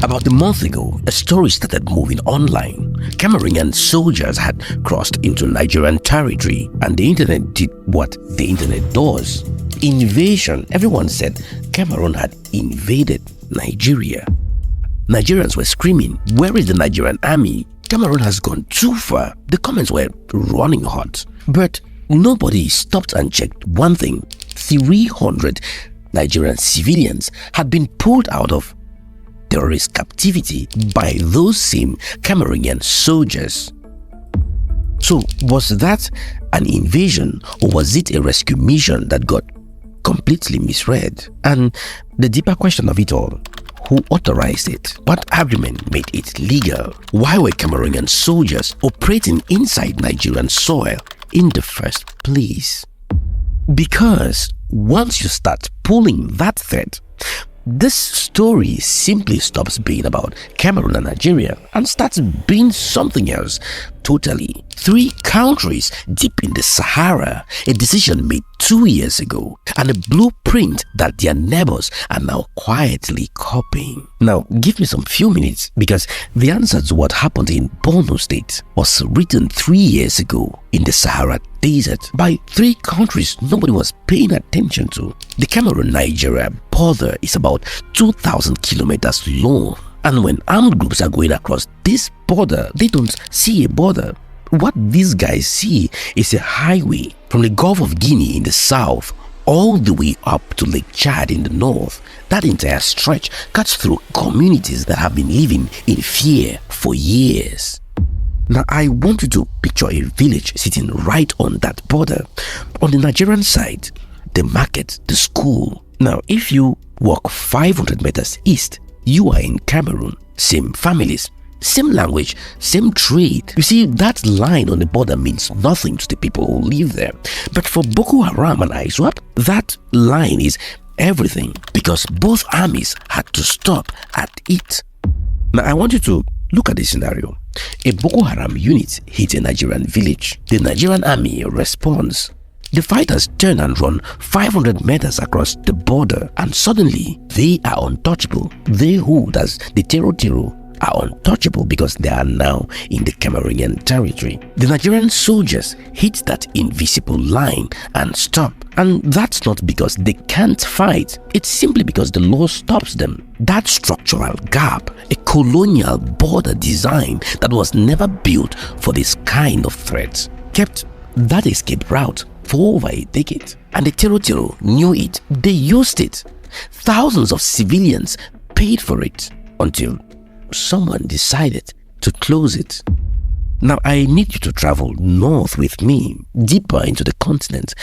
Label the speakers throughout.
Speaker 1: About a month ago, a story started moving online. Cameroonian soldiers had crossed into Nigerian territory and the internet did what the internet does. Invasion. Everyone said Cameroon had invaded Nigeria. Nigerians were screaming, "Where is the Nigerian army? Cameroon has gone too far." The comments were running hot. But nobody stopped and checked one thing. 300 Nigerian civilians had been pulled out of terrorist captivity by those same Cameroonian soldiers. So was that an invasion, or was it a rescue mission that got completely misread? And the deeper question of it all, who authorized it? What agreement made it legal? Why were Cameroonian soldiers operating inside Nigerian soil in the first place? Because once you start pulling that thread, this story simply stops being about Cameroon and Nigeria and starts being something else totally. 3 countries deep in the Sahara, a decision made 2 years ago, and a blueprint that their neighbors are now quietly copying. Now, give me some few minutes, because the answer to what happened in Borno State was written 3 years ago in the Sahara Desert by 3 countries nobody was paying attention to. The Cameroon Nigeria border is about 2,000 kilometers long. And when armed groups are going across this border, they don't see a border. What these guys see is a highway from the Gulf of Guinea in the south all the way up to Lake Chad in the north. That entire stretch cuts through communities that have been living in fear for years. Now, I want you to picture a village sitting right on that border. On the Nigerian side, the market, the school. Now, if you walk 500 meters east, you are in Cameroon. Same families, same language, same trade. You see, that line on the border means nothing to the people who live there. But for Boko Haram and ISWAP, that line is everything, because both armies had to stop at it. Now, I want you to look at this scenario. A Boko Haram unit hits a Nigerian village. The Nigerian army responds. The fighters turn and run 500 meters across the border, and suddenly they are untouchable. They who, that's the Tero, are untouchable because they are now in the Cameroonian territory. The Nigerian soldiers hit that invisible line and stop. And that's not because they can't fight. It's simply because the law stops them. That structural gap, a colonial border design that was never built for this kind of threat, kept that escape route for over a decade. And the Tero knew it. They used it. Thousands of civilians paid for it until someone decided to close it. Now, I need you to travel north with me, deeper into the continent.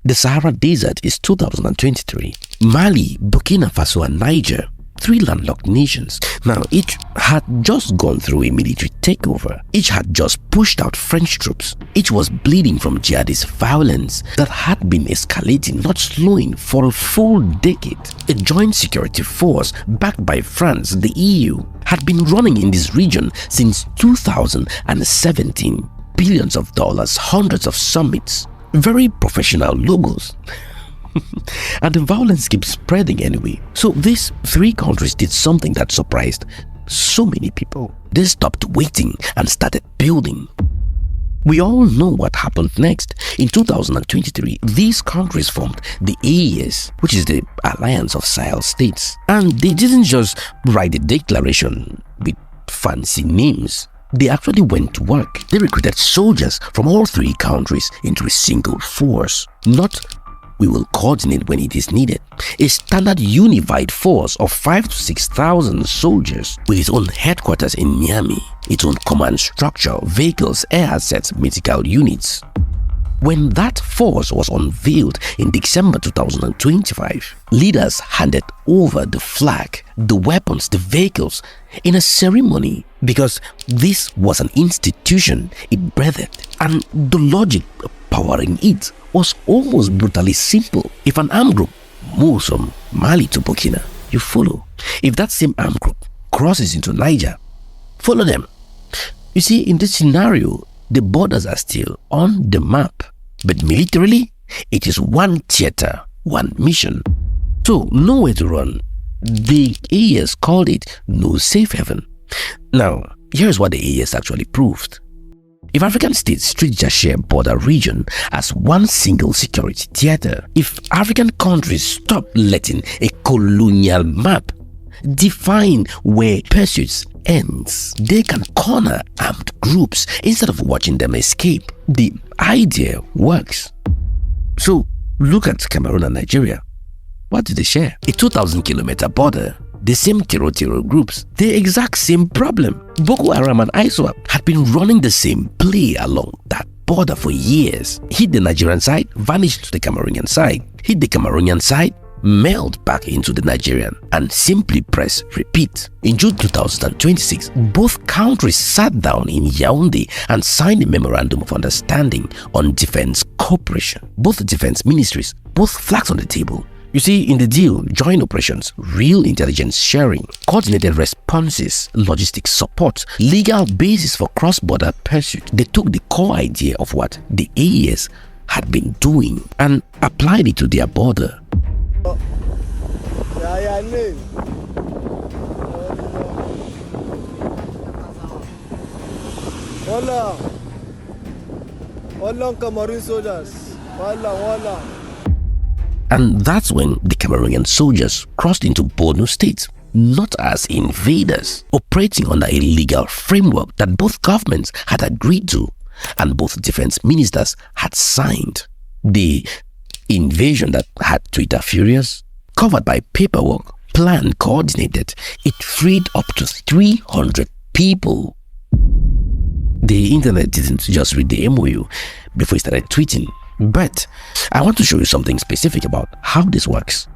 Speaker 1: The Sahara Desert is 2023. Mali, Burkina Faso and Niger, 3 landlocked nations. Now, each had just gone through a military takeover. Each had just pushed out French troops. Each was bleeding from jihadist violence that had been escalating, not slowing, for a full decade. A joint security force backed by France, the EU, had been running in this region since 2017. Billions of dollars, hundreds of summits, very professional logos. And the violence keeps spreading anyway. So these 3 countries did something that surprised so many people. They stopped waiting and started building. We all know what happened next. In 2023, these countries formed the AES, which is the Alliance of Sahel States. And they didn't just write a declaration with fancy names. They actually went to work. They recruited soldiers from all 3 countries into a single force. Not "we will coordinate when it is needed." A standard unified force of 5,000 to 6,000 soldiers with its own headquarters in Niamey, its own command structure, vehicles, air assets, medical units. When that force was unveiled in December 2025, leaders handed over the flag, the weapons, the vehicles in a ceremony, because this was an institution it breathed, and the logic powering it was almost brutally simple. If an armed group moves from Mali to Burkina, you follow. If that same armed group crosses into Niger, follow them. You see, in this scenario, the borders are still on the map, but militarily, it is one theater, one mission. So, nowhere to run, The AES called it no safe haven. Now, here's what the AES actually proved. If African states treat their border region as one single security theater, if African countries stop letting a colonial map define where pursuits ends, they can corner armed groups instead of watching them escape. The idea works. So look at Cameroon and Nigeria. What do they share? A 2,000-kilometer border. The same terror groups, the exact same problem. Boko Haram and ISWAP had been running the same play along that border for years. Hit the Nigerian side, vanished to the Cameroonian side. Hit the Cameroonian side, meld back into the Nigerian, and simply press repeat. In June 2026, both countries sat down in Yaoundé and signed a memorandum of understanding on defense cooperation. Both defense ministries, both flags on the table. You see, in the deal, joint operations, real intelligence sharing, coordinated responses, logistics support, legal basis for cross-border pursuit. They took the core idea of what the AES had been doing and applied it to their border.
Speaker 2: Cameroon soldiers.
Speaker 1: And that's when the Cameroonian soldiers crossed into Borno State, not as invaders, operating under a legal framework that both governments had agreed to and both defense ministers had signed. The invasion that had Twitter furious, covered by paperwork, planned, coordinated, it freed up to 300 people. The internet didn't just read the MOU before it started tweeting. But I want to show you something specific about how this works,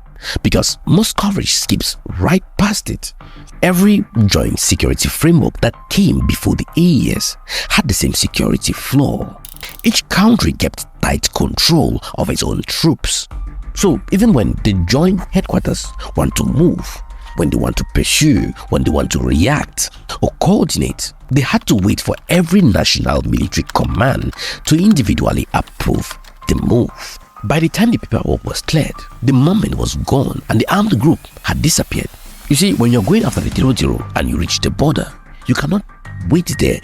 Speaker 1: because most coverage skips right past it. Every joint security framework that came before the AES had the same security flaw. Each country kept tight control of its own troops. So even when the joint headquarters want to move, when they want to pursue, when they want to react or coordinate, they had to wait for every national military command to individually approve the move. By the time the paperwork was cleared, the moment was gone and the armed group had disappeared. You see, when you're going after the terror and you reach the border, you cannot wait there,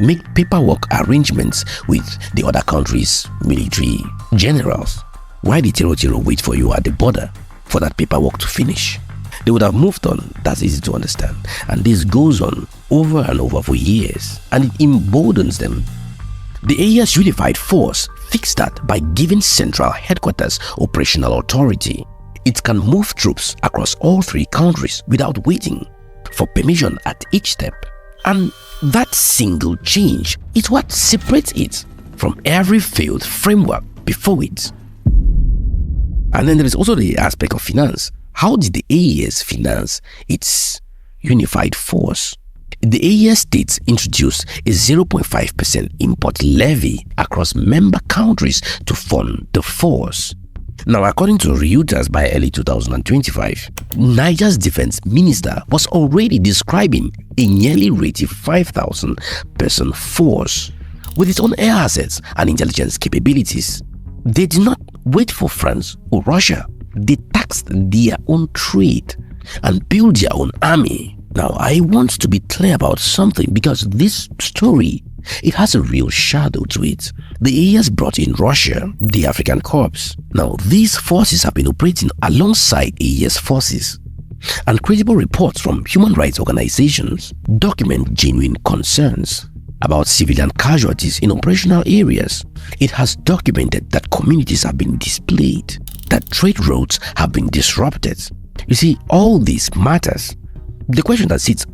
Speaker 1: make paperwork arrangements with the other country's military generals. Why the terror wait for you at the border for that paperwork to finish? They would have moved on. That's easy to understand. And this goes on over and over for years, and it emboldens them. The AES unified force fixed that by giving central headquarters operational authority. It can move troops across all three countries without waiting for permission at each step. And that single change is what separates it from every failed framework before it. And then there is also the aspect of finance. How did the AES finance its unified force? The AES states introduced a 0.5% import levy across member countries to fund the force. Now, according to Reuters, by early 2025, Niger's defense minister was already describing a nearly rated 5,000-person force with its own air assets and intelligence capabilities. They did not wait for France or Russia. They taxed their own trade and built their own army. Now, I want to be clear about something, because this story, it has a real shadow to it. The AES brought in Russia, the African Corps. Now, these forces have been operating alongside AES forces, and credible reports from human rights organizations document genuine concerns about civilian casualties in operational areas. It has documented that communities have been displaced, that trade routes have been disrupted. You see, all this matters. The question that sits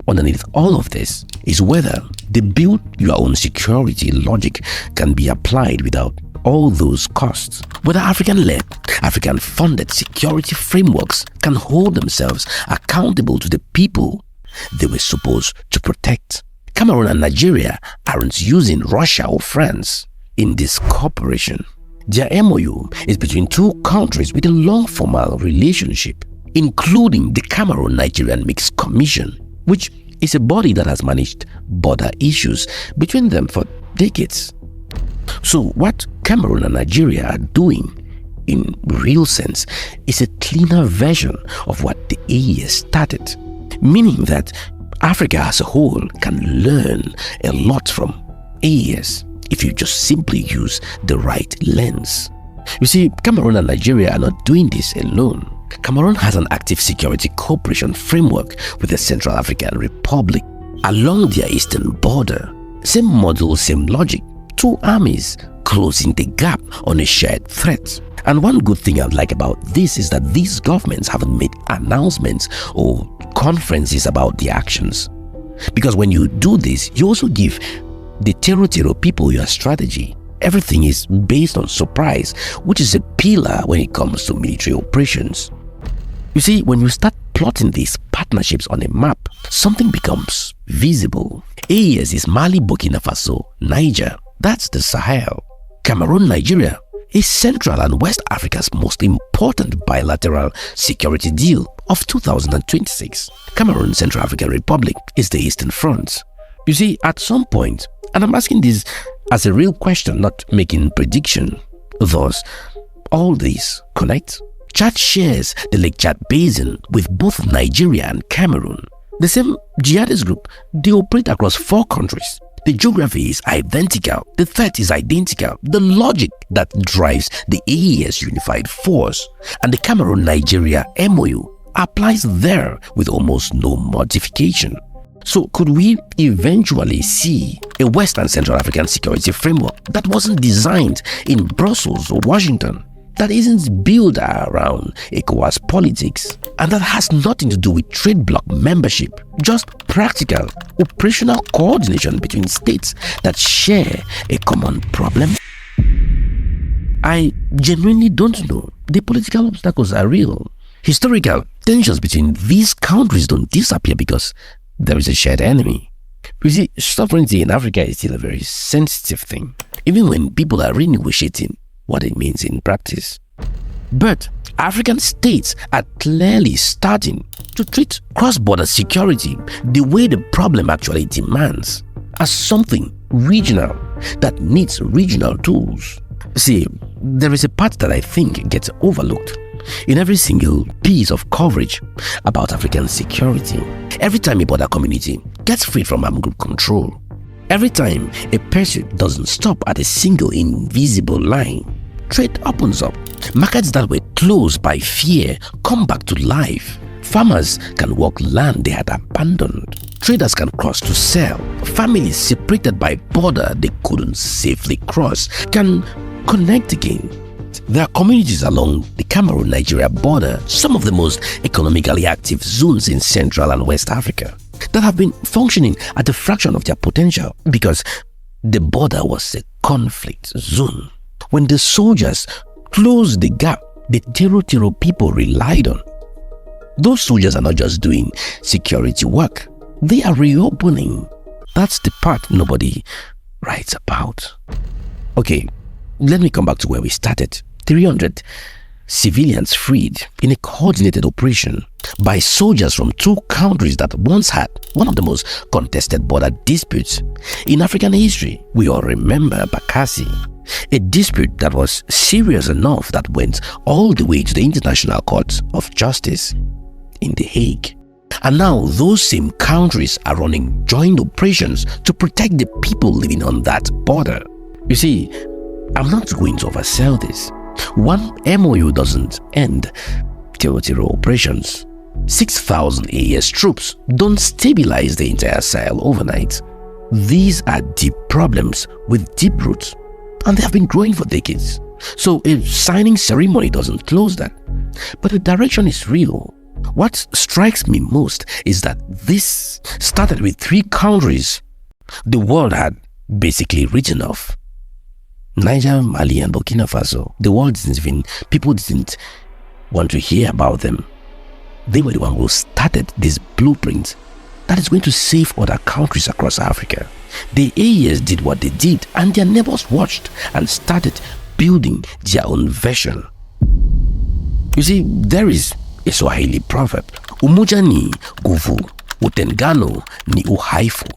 Speaker 1: underneath all of this is whether the build your own security logic can be applied without all those costs. Whether African-led, African-funded security frameworks can hold themselves accountable to the people they were supposed to protect. Cameroon and Nigeria aren't using Russia or France in this cooperation. Their MOU is between two countries with a long formal relationship, including the Cameroon Nigerian Mixed Commission, which is a body that has managed border issues between them for decades. So what Cameroon and Nigeria are doing in real sense, is a cleaner version of what the AES started, meaning that Africa as a whole can learn a lot from AES if you just simply use the right lens. You see, Cameroon and Nigeria are not doing this alone. Cameroon has an active security cooperation framework with the Central African Republic along their eastern border. Same model, same logic. Two armies closing the gap on a shared threat. And one good thing I like about this is that these governments haven't made announcements or conferences about their actions. Because when you do this, you also give the Tero people your strategy. Everything is based on surprise, which is a pillar when it comes to military operations. You see, when you start plotting these partnerships on a map, something becomes visible. AES is Mali, Burkina Faso, Niger. That's the Sahel. Cameroon Nigeria is Central and West Africa's most important bilateral security deal of 2026. Cameroon Central African Republic is the Eastern Front. You see, at some point, and I'm asking this as a real question, not making prediction, thus, all these connect. Chad shares the Lake Chad Basin with both Nigeria and Cameroon. The same jihadist group, they operate across 4 countries. The geography is identical, the threat is identical, the logic that drives the AES unified force and the Cameroon Nigeria MOU applies there with almost no modification. So could we eventually see a West and Central African security framework that wasn't designed in Brussels or Washington, that isn't built around ECOWAS politics, and that has nothing to do with trade bloc membership, just practical, operational coordination between states that share a common problem? I genuinely don't know. The political obstacles are real. Historical tensions between these countries don't disappear because there is a shared enemy. You see, sovereignty in Africa is still a very sensitive thing, even when people are renegotiating what it means in practice. But African states are clearly starting to treat cross-border security the way the problem actually demands, as something regional that needs regional tools. See, there is a part that I think gets overlooked in every single piece of coverage about African security. Every time a border community gets freed from armed group control, every time a pursuit doesn't stop at a single invisible line, trade opens up. Markets that were closed by fear come back to life. Farmers can walk land they had abandoned. Traders can cross to sell. Families separated by border they couldn't safely cross can connect again. There are communities along the Cameroon-Nigeria border, some of the most economically active zones in Central and West Africa, that have been functioning at a fraction of their potential because the border was a conflict zone. When the soldiers closed the gap the Tero people relied on, those soldiers are not just doing security work, they are reopening. That's the part nobody writes about. Okay, let me come back to where we started. 300 civilians freed in a coordinated operation by soldiers from 2 countries that once had one of the most contested border disputes in African history. We all remember Bakassi, a dispute that was serious enough that went all the way to the International Court of Justice in The Hague. And now those same countries are running joint operations to protect the people living on that border. You see, I'm not going to oversell this. One MOU doesn't end Tero operations. 6,000 AES troops don't stabilize the entire Sahel overnight. These are deep problems with deep roots, and they have been growing for decades. So a signing ceremony doesn't close that. But the direction is real. What strikes me most is that this started with 3 countries the world had basically written off. Niger, Mali, and Burkina Faso. The world people didn't want to hear about them. They were the one who started this blueprint that is going to save other countries across Africa. The AES did what they did, and their neighbors watched and started building their own version. You see, there is a Swahili proverb, Umoja ni nguvu, utengano ni udhaifu,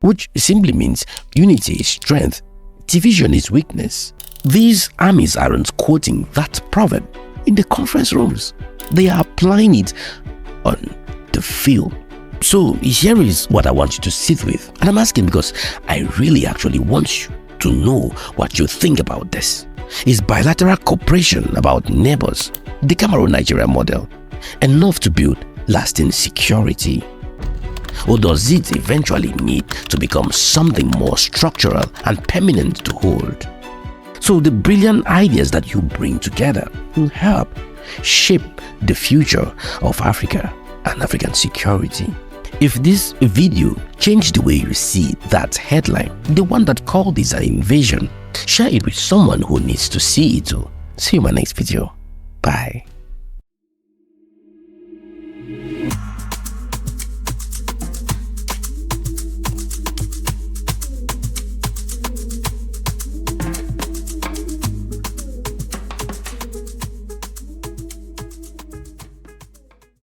Speaker 1: which simply means unity is strength, division is weakness. These armies aren't quoting that proverb in the conference rooms. They are applying it on the field. So here is what I want you to sit with. And I'm asking because I really actually want you to know what you think about this. Is bilateral cooperation about neighbors, the Cameroon Nigeria model, enough to build lasting security? Or does it eventually need to become something more structural and permanent to hold? So the brilliant ideas that you bring together will help shape the future of Africa and African security. If this video changed the way you see that headline, the one that called this an invasion, share it with someone who needs to see it too. See you in my next video. Bye.